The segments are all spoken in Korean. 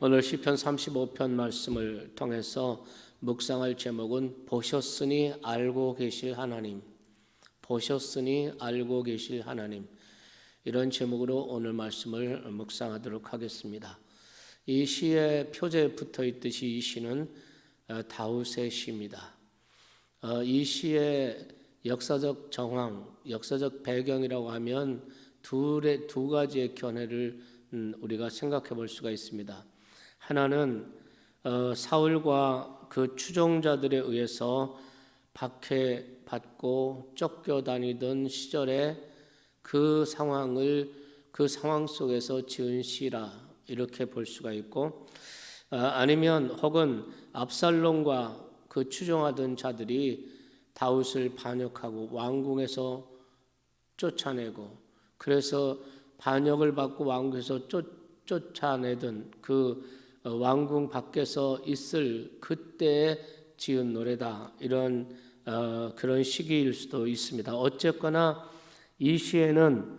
오늘 시편 35편 말씀을 통해서 묵상할 제목은 보셨으니 알고 계실 하나님, 보셨으니 알고 계실 하나님, 이런 제목으로 오늘 말씀을 묵상하도록 하겠습니다. 이 시의 표제에 붙어 있듯이 이 시는 다윗의 시입니다. 이 시의 역사적 정황, 역사적 배경이라고 하면 두 가지의 견해를 우리가 생각해 볼 수가 있습니다. 하나는 사울과 그 추종자들에 의해서 박해받고 쫓겨다니던 시절에 그 상황 속에서 지은 시라 이렇게 볼 수가 있고, 아니면 혹은 압살롬과 그 추종하던 자들이 다윗을 반역하고 왕궁에서 쫓아내고, 그래서 반역을 받고 왕궁에서 쫓아내던 그 왕궁 밖에서 있을 그때에 지은 노래다, 이런 그런 시기일 수도 있습니다. 어쨌거나 이 시에는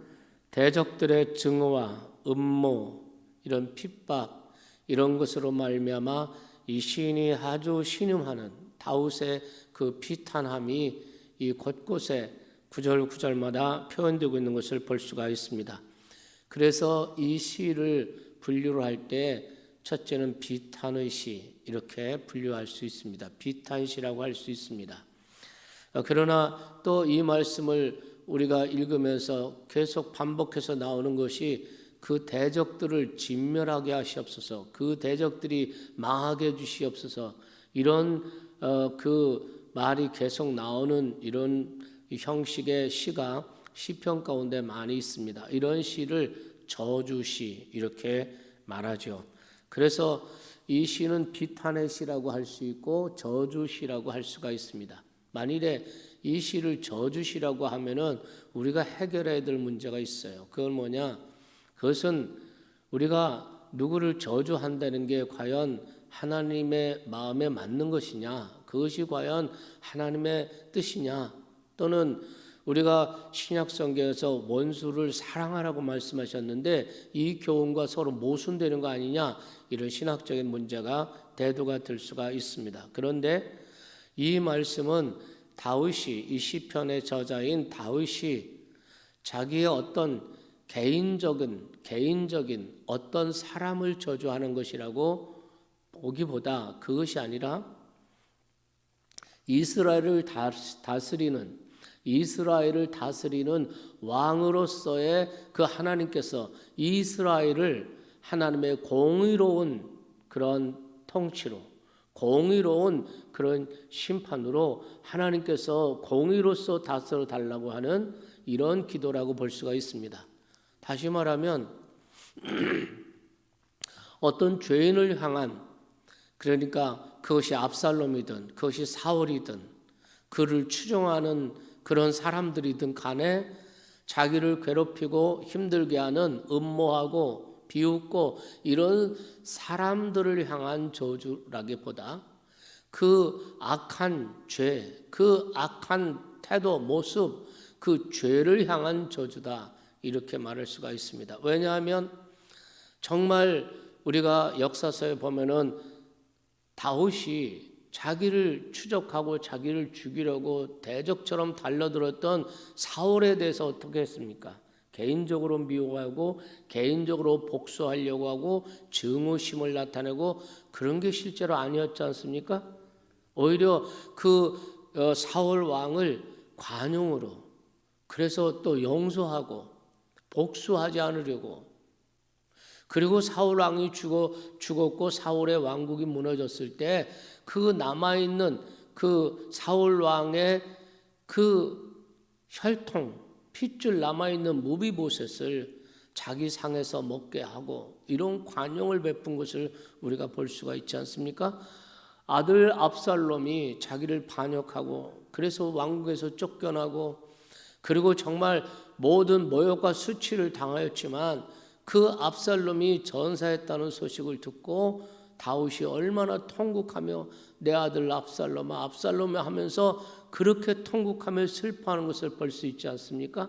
대적들의 증오와 음모, 이런 핍박, 이런 것으로 말미암아 이 시인이 아주 신음하는 다윗의 그 비탄함이 이 곳곳에 구절구절마다 표현되고 있는 것을 볼 수가 있습니다. 그래서 이 시를 분류를 할 때 첫째는 비탄의 시, 이렇게 분류할 수 있습니다. 비탄시라고 할 수 있습니다. 그러나 또 이 말씀을 우리가 읽으면서 계속 반복해서 나오는 것이 그 대적들을 진멸하게 하시옵소서, 그 대적들이 망하게 해주시옵소서, 이런 그 말이 계속 나오는 이런 형식의 시가 시편 가운데 많이 있습니다. 이런 시를 저주시 이렇게 말하죠. 그래서 이 시는 비탄의 시라고 할 수 있고 저주시라고 할 수가 있습니다. 만일에 이 시를 저주시라고 하면은 우리가 해결해야 될 문제가 있어요. 그건 뭐냐? 그것은 우리가 누구를 저주한다는 게 과연 하나님의 마음에 맞는 것이냐? 그것이 과연 하나님의 뜻이냐? 또는 우리가 신약성경에서 원수를 사랑하라고 말씀하셨는데 이 교훈과 서로 모순되는 거 아니냐, 이런 신학적인 문제가 대두가 될 수가 있습니다. 그런데 이 말씀은 다윗이, 이 시편의 저자인 다윗이 자기의 어떤 개인적인 어떤 사람을 저주하는 것이라고 보기보다, 그것이 아니라 이스라엘을 다스리는 왕으로서의 그 하나님께서 이스라엘을 하나님의 공의로운 그런 통치로, 공의로운 그런 심판으로 하나님께서 공의로서 다스려 달라고 하는 이런 기도라고 볼 수가 있습니다. 다시 말하면 어떤 죄인을 향한, 그러니까 그것이 압살롬이든 그것이 사울이든 그를 추종하는 그런 사람들이든 간에 자기를 괴롭히고 힘들게 하는, 음모하고 비웃고 이런 사람들을 향한 저주라기보다 그 악한 죄, 그 악한 태도, 모습, 그 죄를 향한 저주다, 이렇게 말할 수가 있습니다. 왜냐하면 정말 우리가 역사서에 보면은 다윗이 자기를 추적하고 자기를 죽이려고 대적처럼 달려들었던 사울에 대해서 어떻게 했습니까? 개인적으로 미워하고 개인적으로 복수하려고 하고 증오심을 나타내고, 그런 게 실제로 아니었지 않습니까? 오히려 그 사울 왕을 관용으로, 그래서 또 용서하고 복수하지 않으려고, 그리고 사울 왕이 죽었고 사울의 왕국이 무너졌을 때 그 남아있는 그 사울 왕의 그 혈통, 핏줄 남아있는 무비보셋을 자기 상에서 먹게 하고 이런 관용을 베푼 것을 우리가 볼 수가 있지 않습니까? 아들 압살롬이 자기를 반역하고 그래서 왕국에서 쫓겨나고, 그리고 정말 모든 모욕과 수치를 당하였지만 그 압살롬이 전사했다는 소식을 듣고 다윗이 얼마나 통곡하며 내 아들 압살롬아 압살롬아 하면서 그렇게 통곡하며 슬퍼하는 것을 볼 수 있지 않습니까?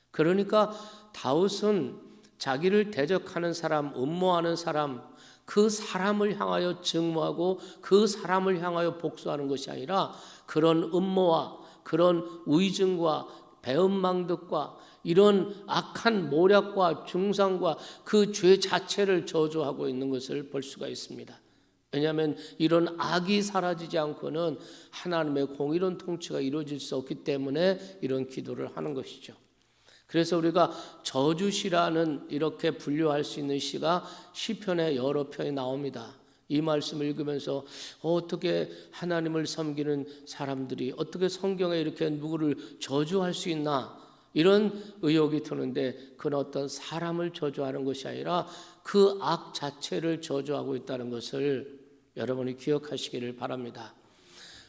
그러니까 다윗은 자기를 대적하는 사람, 음모하는 사람, 그 사람을 향하여 증오하고 그 사람을 향하여 복수하는 것이 아니라 그런 음모와 그런 위증과 배은망덕과 이런 악한 모략과 중상과 그 죄 자체를 저주하고 있는 것을 볼 수가 있습니다. 왜냐하면 이런 악이 사라지지 않고는 하나님의 공의로운 통치가 이루어질 수 없기 때문에 이런 기도를 하는 것이죠. 그래서 우리가 저주시라는 이렇게 분류할 수 있는 시가 시편에 여러 편이 나옵니다. 이 말씀을 읽으면서 어떻게 하나님을 섬기는 사람들이 어떻게 성경에 이렇게 누구를 저주할 수 있나 이런 의혹이 드는데, 그건 어떤 사람을 저주하는 것이 아니라 그 악 자체를 저주하고 있다는 것을 여러분이 기억하시기를 바랍니다.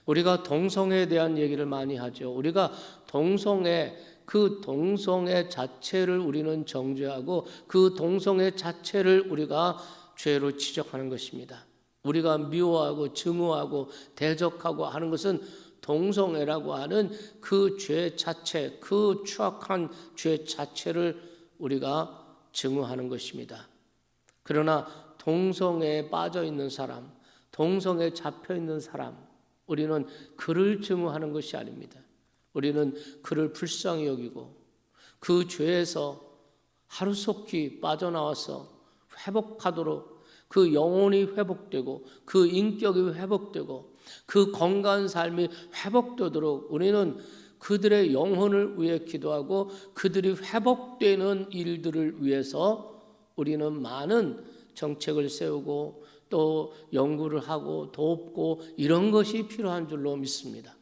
우리가 동성애에 대한 얘기를 많이 하죠. 우리가 그 동성애 자체를 우리는 정죄하고 그 동성애 자체를 우리가 죄로 지적하는 것입니다. 우리가 미워하고 증오하고 대적하고 하는 것은 동성애라고 하는 그 죄 자체, 그 추악한 죄 자체를 우리가 증오하는 것입니다. 그러나 동성애에 빠져 있는 사람, 동성애에 잡혀 있는 사람, 우리는 그를 증오하는 것이 아닙니다. 우리는 그를 불쌍히 여기고 그 죄에서 하루속히 빠져나와서 회복하도록, 그 영혼이 회복되고 그 인격이 회복되고 그 건강한 삶이 회복되도록 우리는 그들의 영혼을 위해 기도하고 그들이 회복되는 일들을 위해서 우리는 많은 정책을 세우고 또 연구를 하고 돕고 이런 것이 필요한 줄로 믿습니다.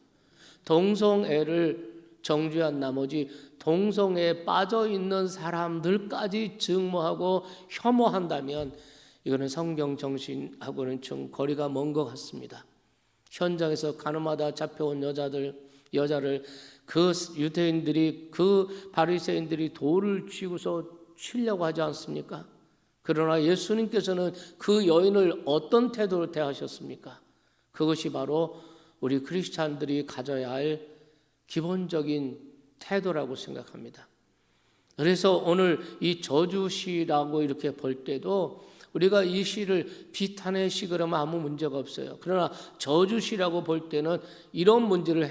동성애를 정죄한 나머지 동성애에 빠져 있는 사람들까지 증오하고 혐오한다면 이거는 성경 정신하고는 좀 거리가 먼 것 같습니다. 현장에서 가늠하다 잡혀온 여자를 그 유대인들이, 그 바리새인들이 돌을 쥐고서 치려고 하지 않습니까? 그러나 예수님께서는 그 여인을 어떤 태도로 대하셨습니까? 그것이 바로 우리 크리스찬들이 가져야 할 기본적인 태도라고 생각합니다. 그래서 오늘 이 저주시라고 이렇게 볼 때도 우리가 이 시를 비탄의 시 그러면 아무 문제가 없어요. 그러나 저주시라고 볼 때는 이런 문제를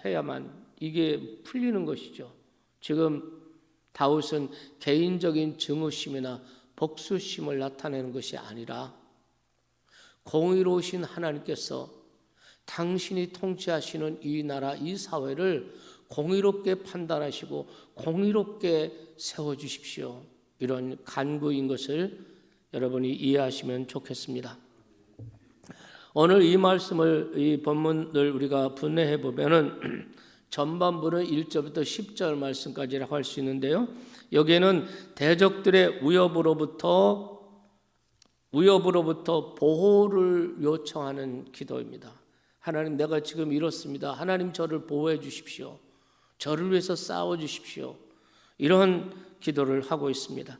해야만 이게 풀리는 것이죠. 지금 다윗은 개인적인 증오심이나 복수심을 나타내는 것이 아니라 공의로우신 하나님께서 당신이 통치하시는 이 나라, 이 사회를 공의롭게 판단하시고 공의롭게 세워주십시오. 이런 간구인 것을 여러분이 이해하시면 좋겠습니다. 오늘 이 말씀을, 이 본문을 우리가 분해해 보면은 전반부는 1절부터 10절 말씀까지라고 할 수 있는데요. 여기에는 대적들의 위협으로부터 보호를 요청하는 기도입니다. 하나님, 내가 지금 이렇습니다. 하나님, 저를 보호해 주십시오. 저를 위해서 싸워 주십시오. 이런 기도를 하고 있습니다.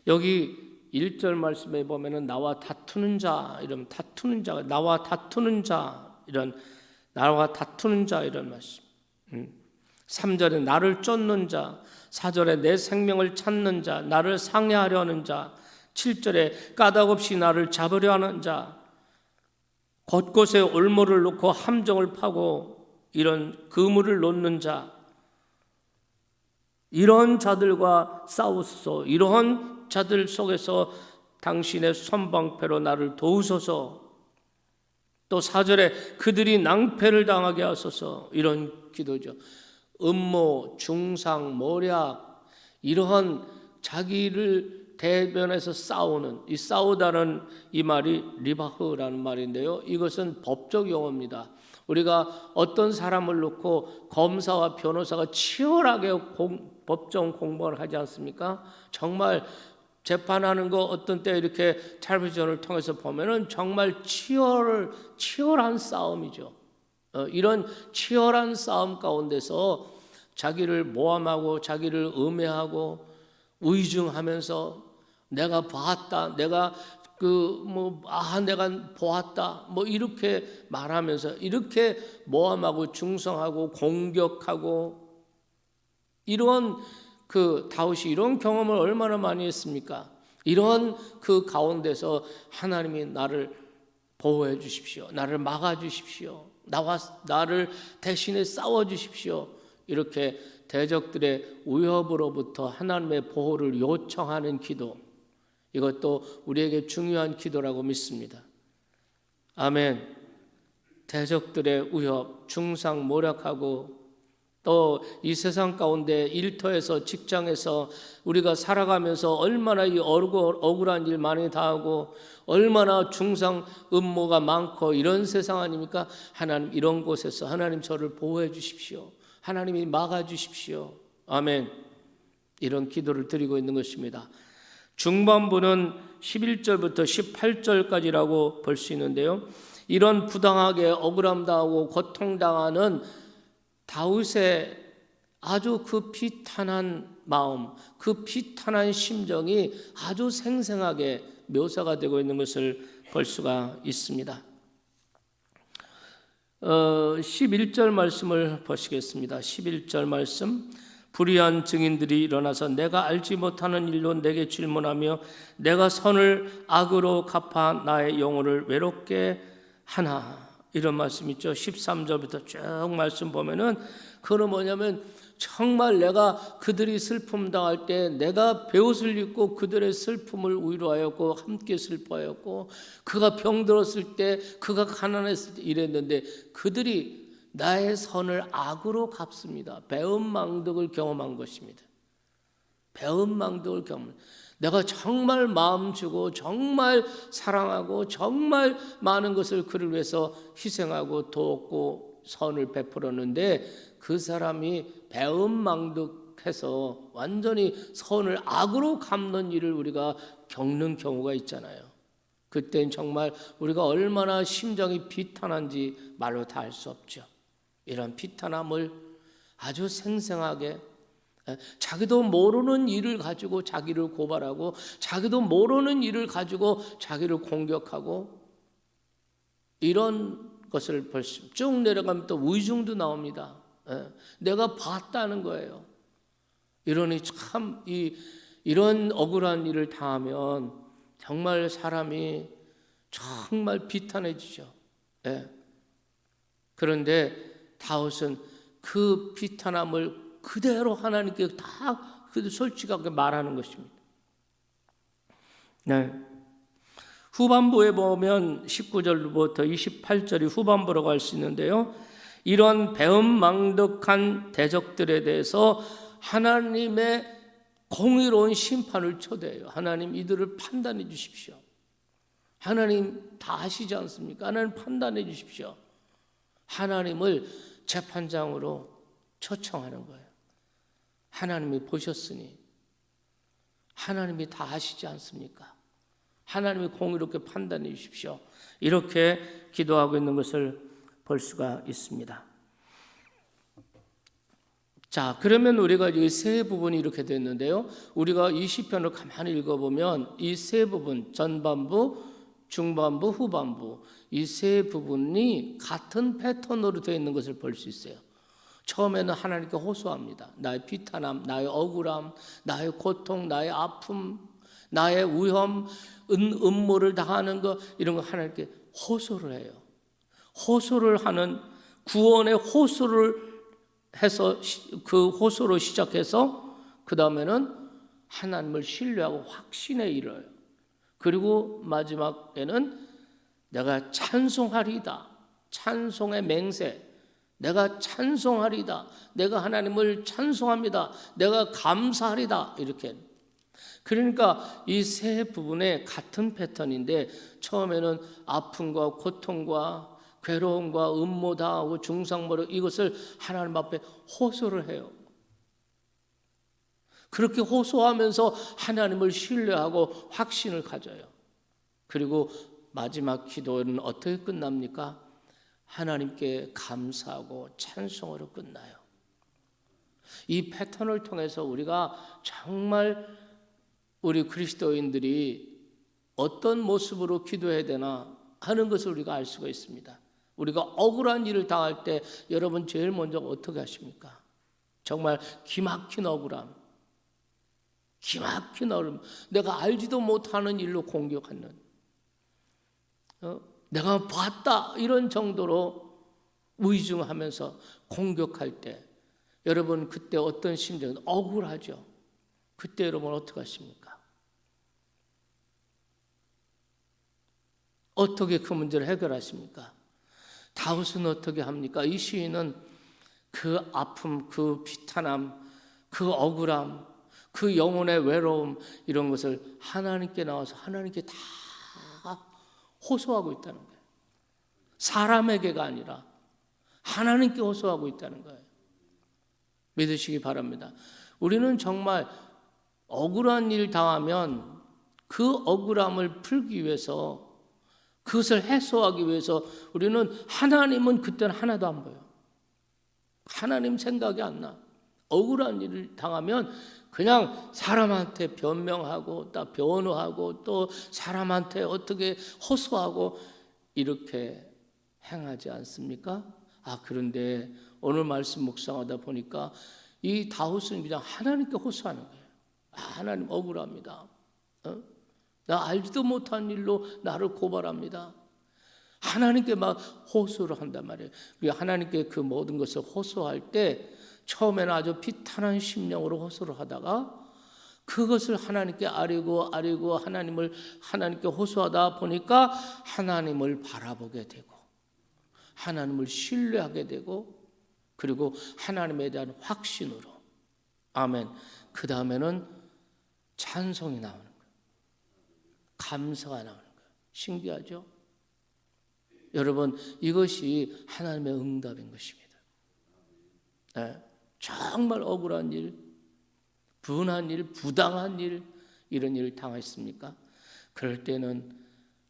여기 1절 말씀에 보면은 나와 다투는 자, 이런 다투는 자, 나와 다투는 자, 이런 말씀. 3절에 나를 쫓는 자, 4절에 내 생명을 찾는 자, 나를 상해하려 하는 자, 7절에 까닭없이 나를 잡으려 하는 자, 곳곳에 올무를 놓고 함정을 파고 이런 그물을 놓는 자, 이런 자들과 싸우소서. 이런 자들 속에서 당신의 손방패로 나를 도우소서. 또 4절에 그들이 낭패를 당하게 하소서. 이런 기도죠. 음모, 중상, 모략, 이러한 자기를 대변해서 싸우는, 이 싸우다는 이 말이 리바흐라는 말인데요. 이것은 법적 용어입니다. 우리가 어떤 사람을 놓고 검사와 변호사가 치열하게 법정 공방을 하지 않습니까? 정말 재판하는 거 어떤 때 이렇게 텔레비전을 통해서 보면은 정말 치열한 싸움이죠. 이런 치열한 싸움 가운데서 자기를 모함하고 자기를 음해하고 위증하면서 내가 봤다, 내가 내가 보았다, 이렇게 말하면서 이렇게 모함하고 중성하고 공격하고 이런 그 다윗이 이런 경험을 얼마나 많이 했습니까? 이런 그 가운데서 하나님이 나를 보호해 주십시오. 나를 막아 주십시오. 나를 대신에 싸워 주십시오. 이렇게 대적들의 위협으로부터 하나님의 보호를 요청하는 기도. 이것도 우리에게 중요한 기도라고 믿습니다. 아멘. 대적들의 위협, 중상 모략하고 또 이 세상 가운데 일터에서 직장에서 우리가 살아가면서 얼마나 이 억울한 일 많이 당하고 얼마나 중상 음모가 많고 이런 세상 아닙니까? 하나님 이런 곳에서 하나님 저를 보호해 주십시오. 하나님이 막아 주십시오. 아멘. 이런 기도를 드리고 있는 것입니다. 중반부는 11절부터 18절까지라고 볼 수 있는데요. 이런 부당하게 억울함 당하고 고통당하는 다윗의 아주 그 비탄한 마음, 그 비탄한 심정이 아주 생생하게 묘사가 되고 있는 것을 볼 수가 있습니다. 11절 말씀을 보시겠습니다. 11절 말씀. 불의한 증인들이 일어나서 내가 알지 못하는 일로 내게 질문하며 내가 선을 악으로 갚아 나의 영혼을 외롭게 하나. 이런 말씀 있죠. 13절부터 쭉 말씀 보면은 그건 뭐냐면 정말 내가 그들이 슬픔 당할 때 내가 베옷을 입고 그들의 슬픔을 위로하였고 함께 슬퍼하였고 그가 병들었을 때 그가 가난했을 때 이랬는데 그들이 나의 선을 악으로 갚습니다. 배은망덕을 경험한 것입니다. 배은망덕을 경험. 내가 정말 마음 주고 정말 사랑하고 정말 많은 것을 그를 위해서 희생하고 돕고 선을 베풀었는데 그 사람이 배은망덕해서 완전히 선을 악으로 갚는 일을 우리가 겪는 경우가 있잖아요. 그땐 정말 우리가 얼마나 심정이 비탄한지 말로 다 알 수 없죠. 이런 비탄함을 아주 생생하게 자기도 모르는 일을 가지고 자기를 고발하고 자기도 모르는 일을 가지고 자기를 공격하고 이런 것을 벌써 쭉 내려가면 또 위중도 나옵니다. 내가 봤다는 거예요. 이러니 참 이런 억울한 일을 당하면 정말 사람이 정말 비탄해지죠. 그런데 다윗은 그 비탄함을 그대로 하나님께 다 솔직하게 말하는 것입니다. 네. 후반부에 보면 19절부터 28절이 후반부라고 할 수 있는데요. 이런 배은망덕한 대적들에 대해서 하나님의 공의로운 심판을 초대해요. 하나님 이들을 판단해 주십시오. 하나님 다 아시지 않습니까? 하나님 판단해 주십시오. 하나님을 재판장으로 초청하는 거예요. 하나님이 보셨으니 하나님이 다 아시지 않습니까? 하나님이 공의롭게 판단해 주십시오. 이렇게 기도하고 있는 것을 볼 수가 있습니다. 자, 그러면 우리가 이 세 부분이 이렇게 됐는데요. 우리가 이 시편을 가만히 읽어보면 이 세 부분, 전반부, 중반부, 후반부 이 세 부분이 같은 패턴으로 되어 있는 것을 볼 수 있어요. 처음에는 하나님께 호소합니다. 나의 비탄함, 나의 억울함, 나의 고통, 나의 아픔, 나의 위험, 음모를 당하는 것 이런 거 하나님께 호소를 해요. 호소를 하는 구원의 호소를 해서 그 호소로 시작해서 그 다음에는 하나님을 신뢰하고 확신에 이르러요. 그리고 마지막에는 내가 찬송하리다. 찬송의 맹세. 내가 찬송하리다. 내가 하나님을 찬송합니다. 내가 감사하리다. 이렇게. 그러니까 이 세 부분의 같은 패턴인데 처음에는 아픔과 고통과 괴로움과 음모당하고 중상모략 이것을 하나님 앞에 호소를 해요. 그렇게 호소하면서 하나님을 신뢰하고 확신을 가져요. 그리고 마지막 기도는 어떻게 끝납니까? 하나님께 감사하고 찬송으로 끝나요. 이 패턴을 통해서 우리가 정말 우리 그리스도인들이 어떤 모습으로 기도해야 되나 하는 것을 우리가 알 수가 있습니다. 우리가 억울한 일을 당할 때 여러분 제일 먼저 어떻게 하십니까? 정말 기막힌 억울함. 기막힌 얼음, 내가 알지도 못하는 일로 공격하는, 내가 봤다 이런 정도로 위증하면서 공격할 때 여러분 그때 어떤 심정은 억울하죠. 그때 여러분 어떻게 하십니까? 어떻게 그 문제를 해결하십니까? 다윗은 어떻게 합니까? 이 시인은 그 아픔, 그 비탄함, 그 억울함, 그 영혼의 외로움 이런 것을 하나님께 나와서 하나님께 다 호소하고 있다는 거예요. 사람에게가 아니라 하나님께 호소하고 있다는 거예요. 믿으시기 바랍니다. 우리는 정말 억울한 일 당하면 그 억울함을 풀기 위해서, 그것을 해소하기 위해서 우리는 하나님은 그때는 하나도 안 보여. 하나님 생각이 안 나. 억울한 일을 당하면 그냥 사람한테 변명하고 또 변호하고 또 사람한테 어떻게 호소하고 이렇게 행하지 않습니까? 그런데 오늘 말씀 묵상하다 보니까 이 다윗은 그냥 하나님께 호소하는 거예요. 하나님 억울합니다. 나 알지도 못한 일로 나를 고발합니다. 하나님께 막 호소를 한단 말이에요. 하나님께 그 모든 것을 호소할 때 처음에는 아주 비탄한 심령으로 호소를 하다가 그것을 하나님께 아뢰고 하나님께 호소하다 보니까 하나님을 바라보게 되고 하나님을 신뢰하게 되고 그리고 하나님에 대한 확신으로 아멘. 그 다음에는 찬송이 나오는 거예요. 감사가 나오는 거예요. 신기하죠? 여러분 이것이 하나님의 응답인 것입니다. 네. 정말 억울한 일, 분한 일, 부당한 일 이런 일을 당했습니까? 그럴 때는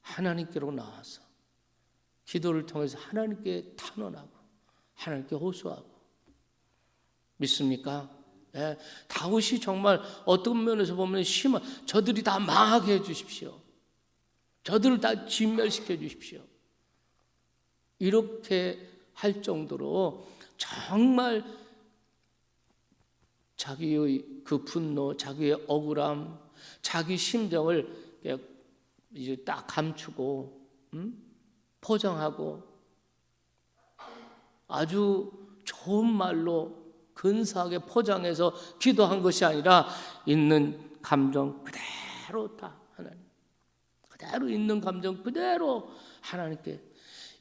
하나님께로 나와서 기도를 통해서 하나님께 탄원하고 하나님께 호소하고 믿습니까? 네. 다윗이 정말 어떤 면에서 보면 심한 저들이 다 망하게 해주십시오. 저들을 다 진멸시켜 주십시오. 이렇게 할 정도로 정말 자기의 그 분노, 자기의 억울함, 자기 심정을 이제 딱 감추고 포장하고 아주 좋은 말로 근사하게 포장해서 기도한 것이 아니라 있는 감정 그대로 다 하나님, 그대로 있는 감정 그대로 하나님께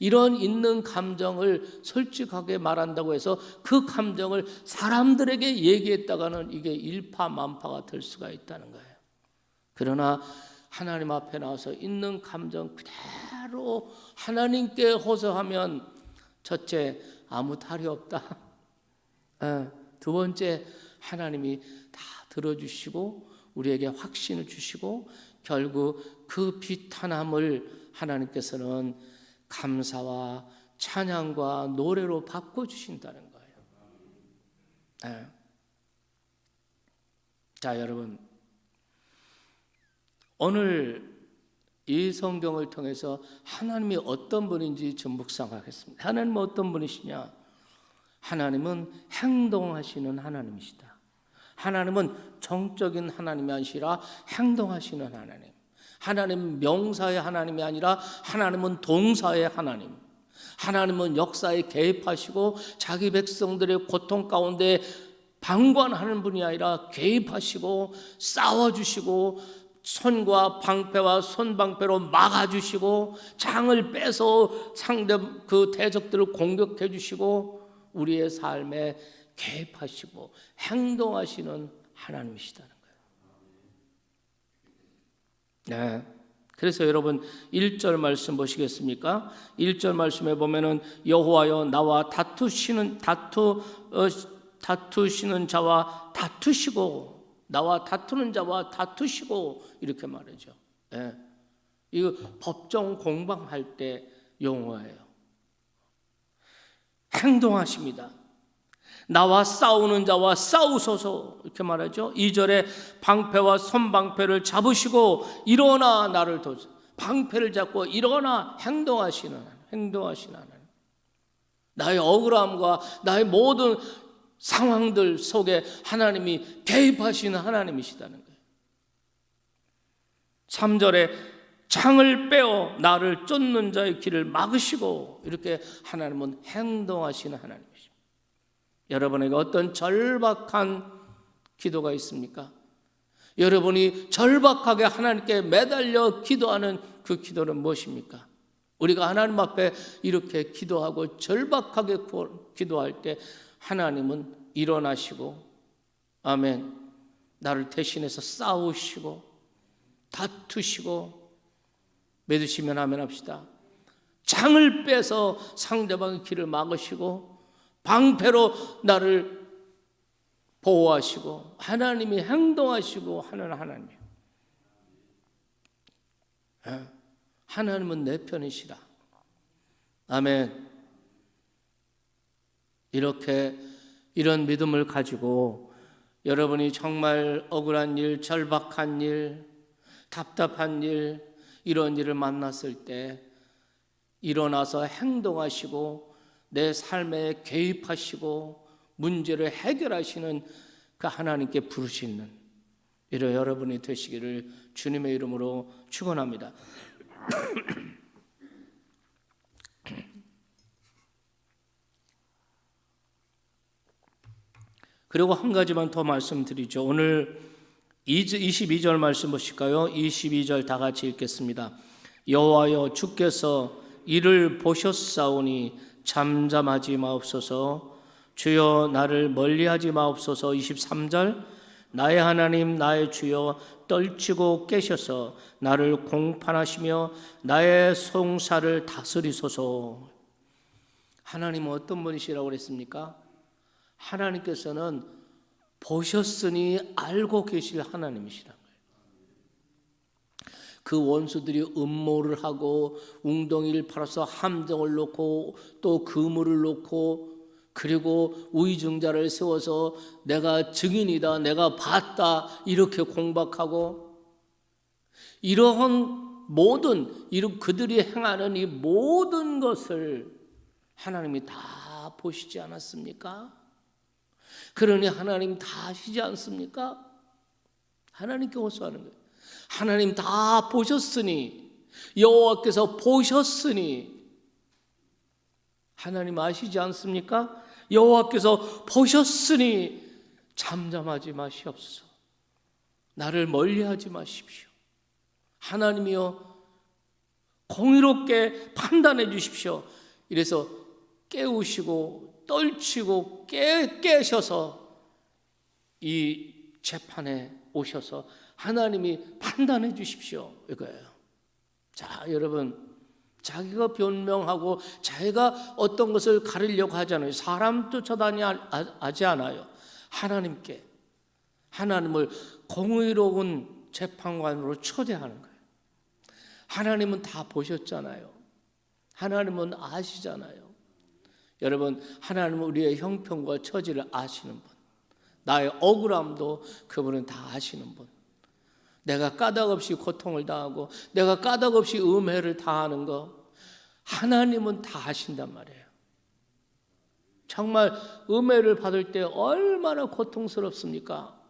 이런 있는 감정을 솔직하게 말한다고 해서 그 감정을 사람들에게 얘기했다가는 이게 일파만파가 될 수가 있다는 거예요. 그러나 하나님 앞에 나와서 있는 감정 그대로 하나님께 호소하면 첫째 아무 탈이 없다. 두 번째 하나님이 다 들어주시고 우리에게 확신을 주시고 결국 그 비탄함을 하나님께서는 감사와 찬양과 노래로 바꿔주신다는 거예요. 네. 자, 여러분 오늘 이 성경을 통해서 하나님이 어떤 분인지 좀 묵상하겠습니다. 하나님은 어떤 분이시냐? 하나님은 행동하시는 하나님이시다. 하나님은 정적인 하나님이 아니라 행동하시는 하나님. 하나님은 명사의 하나님이 아니라 하나님은 동사의 하나님. 하나님은 역사에 개입하시고 자기 백성들의 고통 가운데 방관하는 분이 아니라 개입하시고 싸워주시고 손과 방패와 손방패로 막아주시고 장을 빼서 상대 그 대적들을 공격해 주시고 우리의 삶에 개입하시고 행동하시는 하나님이시다는 거예요. 네. 그래서 여러분 1절 말씀 보시겠습니까? 1절 말씀에 보면은 여호와여 나와 다투시는 자와 다투시고 나와 다투는 자와 다투시고 이렇게 말하죠. 네. 이거 법정 공방할 때 용어예요. 행동하십니다. 나와 싸우는 자와 싸우소서 이렇게 말하죠. 2절에 방패와 손방패를 잡으시고 일어나 나를 도우소서. 방패를 잡고 일어나 행동하시는 하나님. 나의 억울함과 나의 모든 상황들 속에 하나님이 개입하시는 하나님이시다는 거예요. 3절에 장을 빼어 나를 쫓는 자의 길을 막으시고, 이렇게 하나님은 행동하시는 하나님이십니다. 여러분에게 어떤 절박한 기도가 있습니까? 여러분이 절박하게 하나님께 매달려 기도하는 그 기도는 무엇입니까? 우리가 하나님 앞에 이렇게 기도하고 절박하게 기도할 때 하나님은 일어나시고, 아멘, 나를 대신해서 싸우시고 다투시고, 믿으시면 아멘 합시다. 장을 빼서 상대방의 길을 막으시고 방패로 나를 보호하시고 하나님이 행동하시고 하는 하나님이에요. 하나님은 내 편이시라. 아멘. 이런 믿음을 가지고 여러분이 정말 억울한 일, 절박한 일, 답답한 일, 이런 일을 만났을 때 일어나서 행동하시고 내 삶에 개입하시고 문제를 해결하시는 그 하나님께 부르시는 이런 여러분이 되시기를 주님의 이름으로 축원합니다. 그리고 한 가지만 더 말씀드리죠. 오늘 22절 말씀 보실까요? 22절 다 같이 읽겠습니다. 여호와여, 주께서 이를 보셨사오니 잠잠하지 마옵소서. 주여, 나를 멀리하지 마옵소서. 23절, 나의 하나님 나의 주여, 떨치고 깨셔서 나를 공판하시며 나의 송사를 다스리소서. 하나님은 어떤 분이시라고 그랬습니까? 하나님께서는 보셨으니 알고 계실 하나님이시라는 거예요. 그 원수들이 음모를 하고 웅덩이를 팔아서 함정을 놓고 또 그물을 놓고 그리고 우의증자를 세워서 내가 증인이다, 내가 봤다, 이렇게 공박하고, 이러한 그들이 행하는 이 모든 것을 하나님이 다 보시지 않았습니까? 그러니 하나님 다 아시지 않습니까? 하나님께 호소하는 거예요. 하나님 다 보셨으니, 여호와께서 보셨으니, 하나님 아시지 않습니까? 여호와께서 보셨으니 잠잠하지 마시옵소서. 나를 멀리하지 마십시오. 하나님이여, 공의롭게 판단해 주십시오. 이래서 깨우시고 떨치고 깨셔서 이 재판에 오셔서 하나님이 판단해 주십시오, 이거예요. 자, 여러분, 자기가 변명하고 자기가 어떤 것을 가리려고 하잖아요. 사람 쫓아다니지 않아요. 하나님을 공의로운 재판관으로 초대하는 거예요. 하나님은 다 보셨잖아요. 하나님은 아시잖아요. 여러분, 하나님은 우리의 형편과 처지를 아시는 분, 나의 억울함도 그분은 다 아시는 분, 내가 까닭없이 고통을 당하고 내가 까닭없이 음해를 당하는 거 하나님은 다 아신단 말이에요. 정말 음해를 받을 때 얼마나 고통스럽습니까?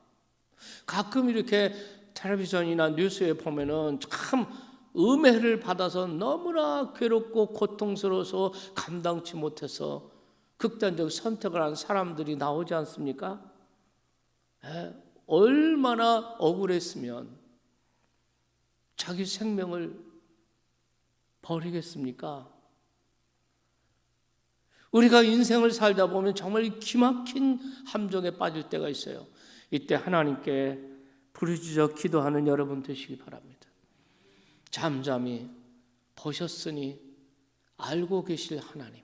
가끔 이렇게 텔레비전이나 뉴스에 보면은 참 음해를 받아서 너무나 괴롭고 고통스러워서 감당치 못해서 극단적 선택을 한 사람들이 나오지 않습니까? 얼마나 억울했으면 자기 생명을 버리겠습니까? 우리가 인생을 살다 보면 정말 기막힌 함정에 빠질 때가 있어요. 이때 하나님께 부르짖어 기도하는 여러분 되시기 바랍니다. 잠잠히 보셨으니 알고 계실 하나님.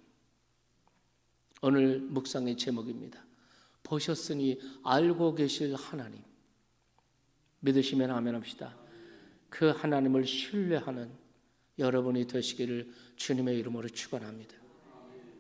오늘 묵상의 제목입니다. 보셨으니 알고 계실 하나님. 믿으시면 아멘 합시다. 그 하나님을 신뢰하는 여러분이 되시기를 주님의 이름으로 축원합니다.